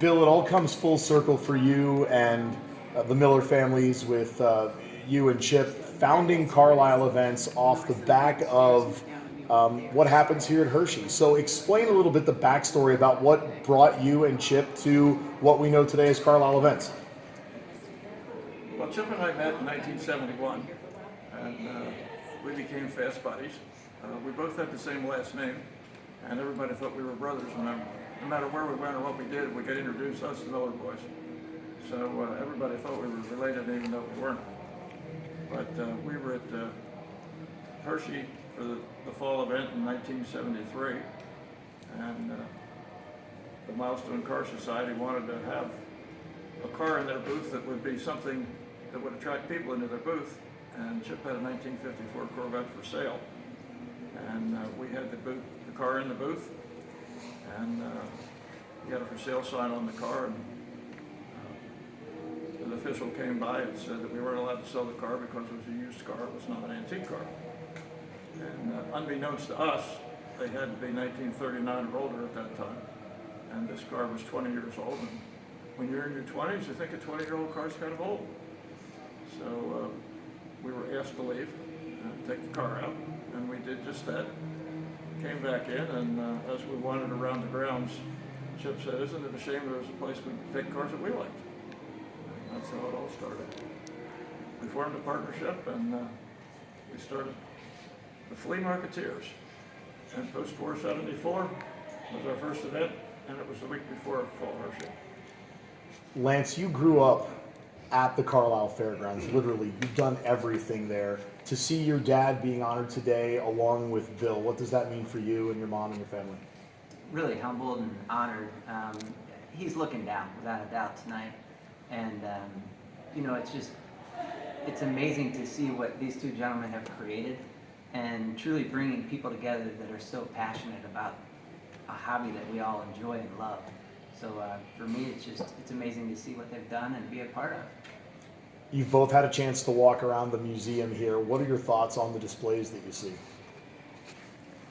Bill, it all comes full circle for you and the Miller families with you and Chip founding Carlisle events off the back of what happens here at Hershey. So explain a little bit the backstory about what brought you and Chip to what we know today as Carlisle events. Well, Chip and I met in 1971, and we became fast buddies. We both had the same last name, and everybody thought we were brothers. No matter where we went or what we did, we got introduced us, the Miller boys. So everybody thought we were related, even though we weren't. But we were at Hershey for the fall event in 1973, and the Milestone Car Society wanted to have a car in their booth that would be something that would attract people into their booth. And Chip had a 1954 Corvette for sale, and we had the car in the booth, and he had a for sale sign on the car, and an official came by and said that we weren't allowed to sell the car because it was a used car, it was not an antique car. And unbeknownst to us, they had to be 1939 or older at that time, and this car was 20 years old. And when you're in your 20s, you think a 20-year-old car is kind of old. So we were asked to leave and take the car out, and we did just that. Came back in, and as we wandered around the grounds, Chip said, "Isn't it a shame there was a place we could take cars that we liked?" And that's how it all started. We formed a partnership, and we started the Flea Marketeers. And post-war 74 was our first event, and it was the week before Fall Hershey. Lance, you grew up at the Carlisle Fairgrounds, literally. You've done everything there. To see your dad being honored today along with Bill, what does that mean for you and your mom and your family? Really humbled and honored. He's looking down, without a doubt, tonight. And, you know, it's amazing to see what these two gentlemen have created and truly bringing people together that are so passionate about a hobby that we all enjoy and love. So for me, it's amazing to see what they've done and be a part of. You've both had a chance to walk around the museum here. What are your thoughts on the displays that you see?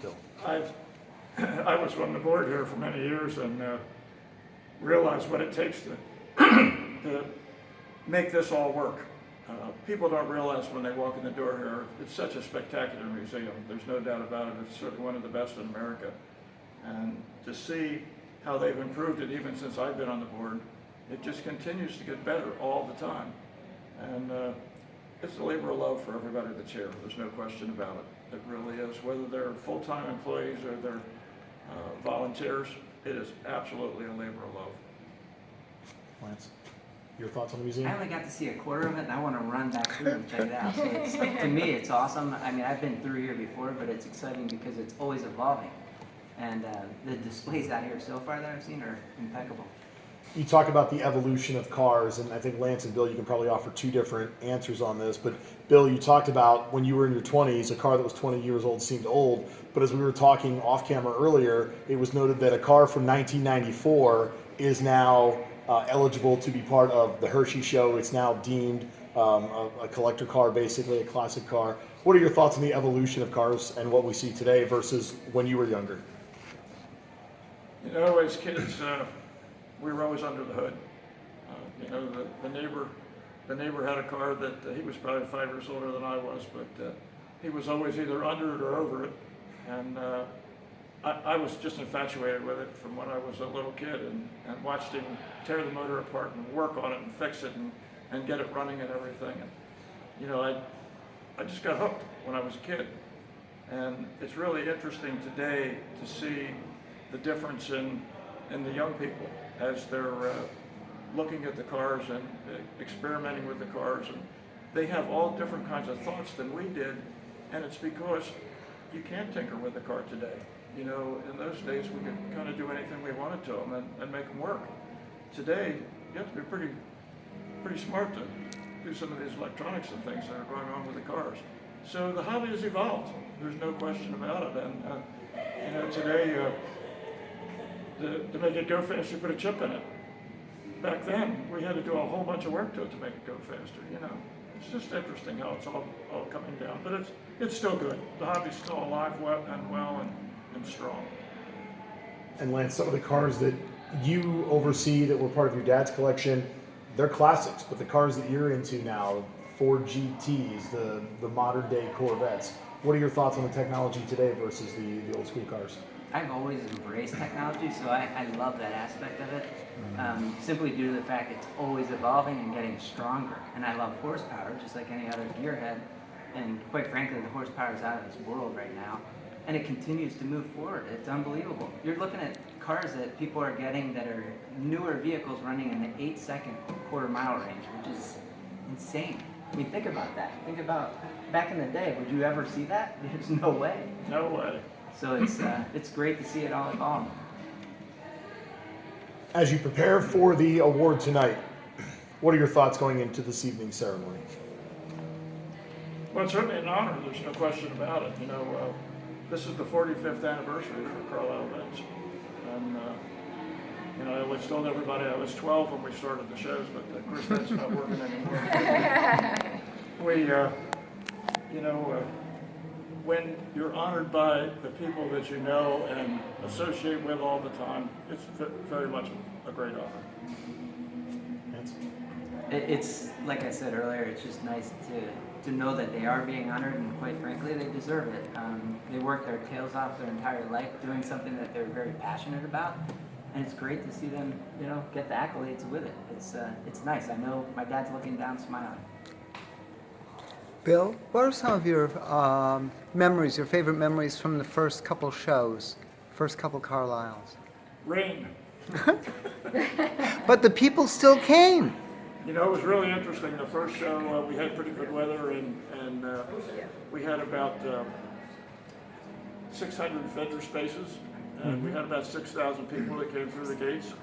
Bill. I was on the board here for many years and realized what it takes to make this all work. People don't realize when they walk in the door here, it's such a spectacular museum. There's no doubt about it. It's certainly one of the best in America. And to see how they've improved it even since I've been on the board, it just continues to get better all the time. And it's a labor of love for everybody that's here. There's no question about it. It really is. Whether they're full-time employees or they're volunteers, it is absolutely a labor of love. Lance, your thoughts on the museum? I only got to see a quarter of it, and I want to run back through and check it out. So to me, it's awesome. I mean, I've been through here before, but it's exciting because it's always evolving. And the displays out here so far that I've seen are impeccable. You talk about the evolution of cars, and I think Lance and Bill, you can probably offer two different answers on this. But Bill, you talked about when you were in your 20s, a car that was 20 years old seemed old. But as we were talking off camera earlier, it was noted that a car from 1994 is now eligible to be part of the Hershey show. It's now deemed a collector car, basically a classic car. What are your thoughts on the evolution of cars and what we see today versus when you were younger? You know, as kids, we were always under the hood. You know, the neighbor had a car that he was probably 5 years older than I was, but he was always either under it or over it. And I was just infatuated with it from when I was a little kid, and watched him tear the motor apart and work on it and fix it and get it running and everything. And, you know, I just got hooked when I was a kid. And it's really interesting today to see the difference in the young people as they're looking at the cars and experimenting with the cars. And they have all different kinds of thoughts than we did, and it's because you can't tinker with the car today. You know, in those days we could kind of do anything we wanted to them and make them work. Today, you have to be pretty smart to do some of these electronics and things that are going on with the cars. So the hobby has evolved. There's no question about it. And you know, today, to make it go fast, you put a chip in it. Back then, we had to do a whole bunch of work to it to make it go faster. You know, it's just interesting how it's all coming down. But it's still good. The hobby's still alive and well and strong. And Lance, some of the cars that you oversee that were part of your dad's collection. They're classics, but the cars that you're into now, Ford GTs, the modern day Corvettes. What are your thoughts on the technology today versus the old school cars? I've always embraced technology, so I love that aspect of it. Simply due to the fact it's always evolving and getting stronger. And I love horsepower, just like any other gearhead. And quite frankly, the horsepower is out of this world right now. And it continues to move forward. It's unbelievable. You're looking at cars that people are getting that are newer vehicles running in the 8-second quarter-mile range, which is insane. I mean, think about that. Think about back in the day. Would you ever see that? There's no way. No way. So it's great to see it all evolve. As you prepare for the award tonight, what are your thoughts going into this evening's ceremony? Well, it's certainly an honor. There's no question about it. This is the 45th anniversary for Carlisle Benz. And, I always told everybody I was 12 when we started the shows, but of course that's not working anymore. When you're honored by the people that you know and associate with all the time, it's very much a great honor. It's like I said earlier. It's just nice to know that they are being honored, and quite frankly, they deserve it. They work their tails off their entire life doing something that they're very passionate about, and it's great to see them, get the accolades with it. It's nice. I know my dad's looking down, smiling. Bill, what are some of your memories, your favorite memories from the first couple shows, first couple Carlisles? Rain. But the people still came. It was really interesting. The first show, we had pretty good weather, and we had about 600 vendor spaces, and we had about 6,000 people that came through the gates.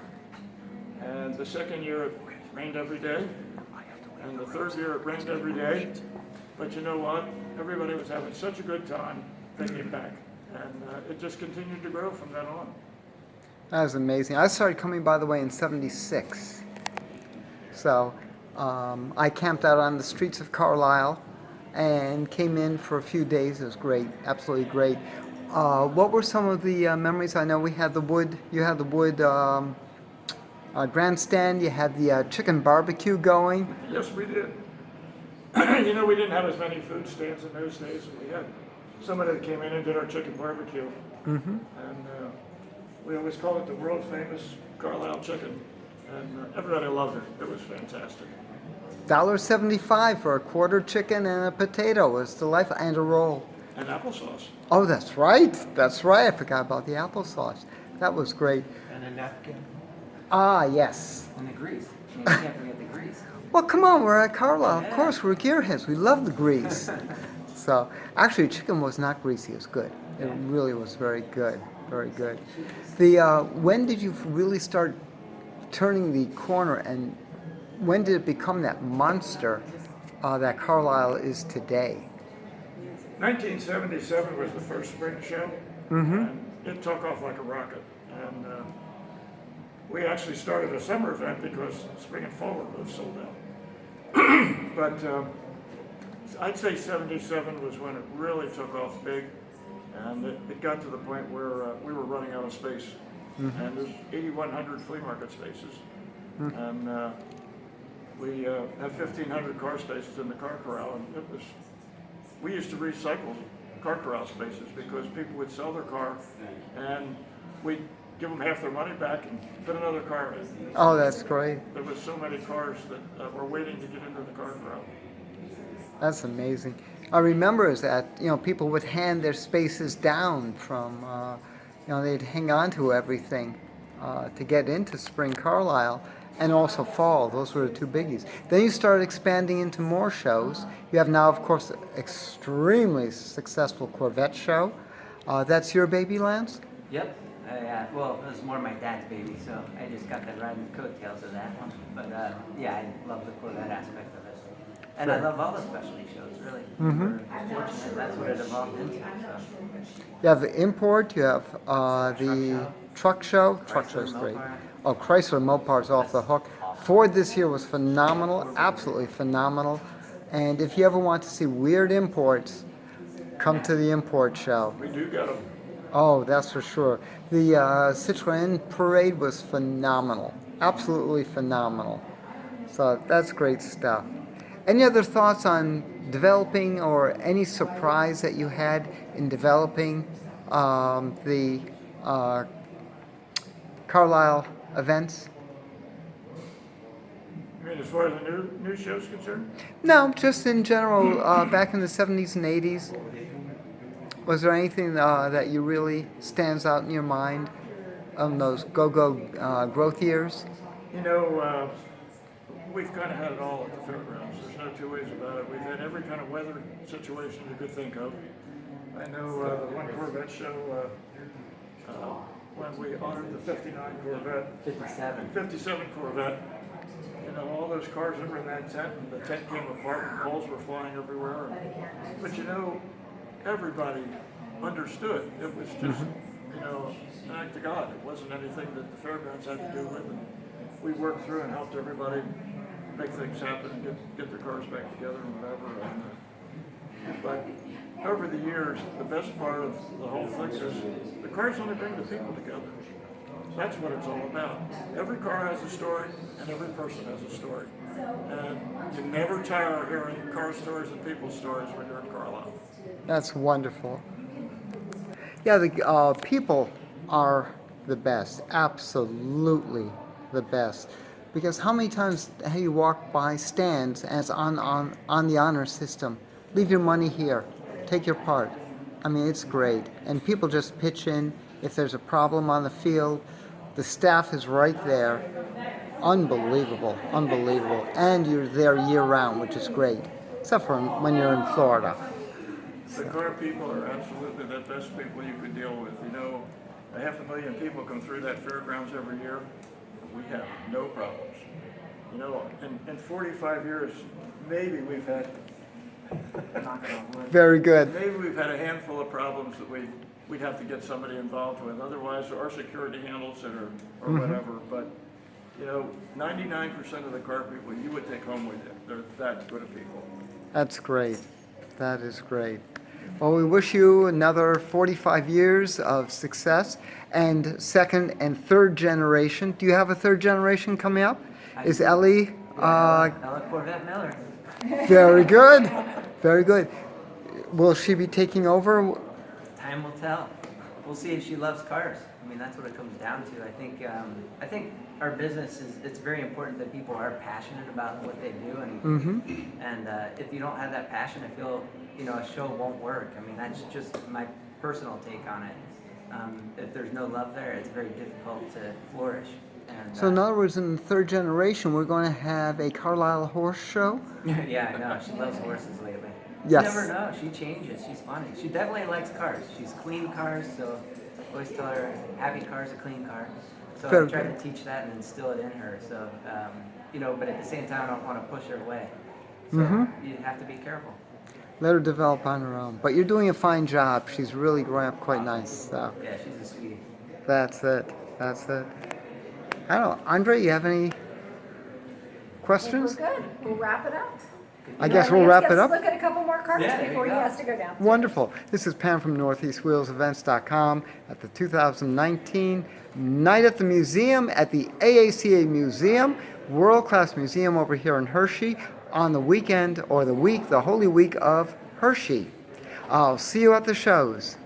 And the second year, it rained every day, and the third year, it rained every day. But you know what? Everybody was having such a good time, they came back, and it just continued to grow from then on. That was amazing. I started coming, by the way, in '76. So I camped out on the streets of Carlisle and came in for a few days. It was great, absolutely great. What were some of the memories? I know you had the wood grandstand, you had the chicken barbecue going. Yes, we did. We didn't have as many food stands in those days, and we had somebody that came in and did our chicken barbecue. Mm-hmm. And we always called it the world famous Carlile Chicken. And everybody loved it. It was fantastic. $1.75 for a quarter chicken and a potato was delightful, and a roll. And applesauce. Oh, that's right. That's right. I forgot about the applesauce. That was great. And a napkin. Ah, yes. And the grease. You can't forget the grease. Well, come on, we're at Carlisle. Of course, we're gearheads. We love the grease. So, actually, chicken was not greasy. It was good. It really was very good. Very good. When did you really start turning the corner, and when did it become that monster that Carlisle is today? 1977 was the first spring show. Mm-hmm. And it took off like a rocket. And we actually started a summer event because spring and fall were both sold out. But I'd say 77 was when it really took off big, and it got to the point where we were running out of space. Mm-hmm. And there's 8,100 flea market spaces, mm-hmm. and we have 1,500 car spaces in the car corral, and we used to recycle car corral spaces because people would sell their car, and we'd give them half their money back and put another car in. Oh, that's great. There was so many cars that were waiting to get into the car corral. That's amazing. I remember is that people would hand their spaces down from they'd hang on to everything to get into spring Carlisle and also fall. Those were the two biggies. Then you started expanding into more shows. You have now, of course, extremely successful Corvette Show. That's your baby, Lance? Yep. Well, it was more my dad's baby, so I just got to ride the coattails of that one. But I love the Corvette aspect of it. And I love all the specialty shows, really. Mm-hmm. We're fortunate that's what it evolved into. So. You have the import, you have the truck show. Truck show is great. Oh, Chrysler Mopar's off the hook. Ford this year was phenomenal, absolutely phenomenal. And if you ever want to see weird imports, come to the import show. We do get them. Oh, that's for sure. The Citroën parade was phenomenal, absolutely phenomenal. So that's great stuff. Any other thoughts on developing or any surprise that you had in developing the uh, Carlisle events? I mean, as far as the new show's concerned, No, just in general, back in the 70s and 80s. Was there anything that you really stands out in your mind on those go-go growth years? you know, we've kind of had it all at the fairgrounds. There's no two ways about it. We've had every kind of weather situation you could think of. I know the one Corvette show, when we honored the 59 Corvette, 57 Corvette, you know, all those cars that were in that tent, and the tent came apart and poles were flying everywhere. But you know, everybody understood. It was just, you know, an act of God. It wasn't anything that the fairgrounds had to do with. And we worked through and helped everybody make things happen and get their cars back together and whatever. But over the years, the best part of the whole thing is the cars only bring the people together. That's what it's all about. Every car has a story, and every person has a story. And you never tire of hearing car stories and people's stories when you're in Carlisle. That's wonderful. Yeah, the people are the best, absolutely the best. Because how many times have you walked by stands as on the honor system? Leave your money here, take your part. I mean, it's great. And people just pitch in if there's a problem on the field. The staff is right there. Unbelievable, unbelievable. And you're there year round, which is great. Except for when you're in Florida. The car people are absolutely the best people you could deal with. You know, 500,000 people come through that fairgrounds every year. We have no problems. You know, in 45 years, maybe we've had, Very good. maybe we've had a handful of problems that we'd have to get somebody involved with. Otherwise, our security handles it or whatever. But, you know, 99% of the car people you would take home with you. They're that good of people. That's great. That is great. Well, we wish you another 45 years of success and second and third generation. Do you have a third generation coming up? Is Ellie? Ella Corvette Miller. Very good. Very good. Will she be taking over? Time will tell. We'll see if she loves cars. I mean, that's what it comes down to. I think our business it's very important that people are passionate about what they do, and if you don't have that passion, I feel, you know, a show won't work. I mean, that's just my personal take on it. If there's no love there, it's very difficult to flourish. And, So in other words, in the third generation, we're going to have a Carlisle horse show? yeah, I know. She loves horses lately. Yes. You never know. She changes. She's funny. She definitely likes cars. She's clean cars, so I always tell her, happy car's a clean car. So Very I try good. to teach that and instill it in her. So, you know, but at the same time, I don't want to push her away. So you have to be careful. Let her develop on her own. But you're doing a fine job. She's really growing up quite nice. So Yeah, she's a sweetie. that's it. That's it. I don't know. Andre, you have any questions? We're good. We'll wrap it up. I guess we'll wrap it up. Let's look at a couple more cards Yeah, there you before he go. has to go down. Wonderful. This is Pam from NortheastWheelsEvents.com at the 2019 Night at the Museum at the AACA Museum, world-class museum over here in Hershey on the weekend or the Holy Week of Hershey. I'll see you at the shows.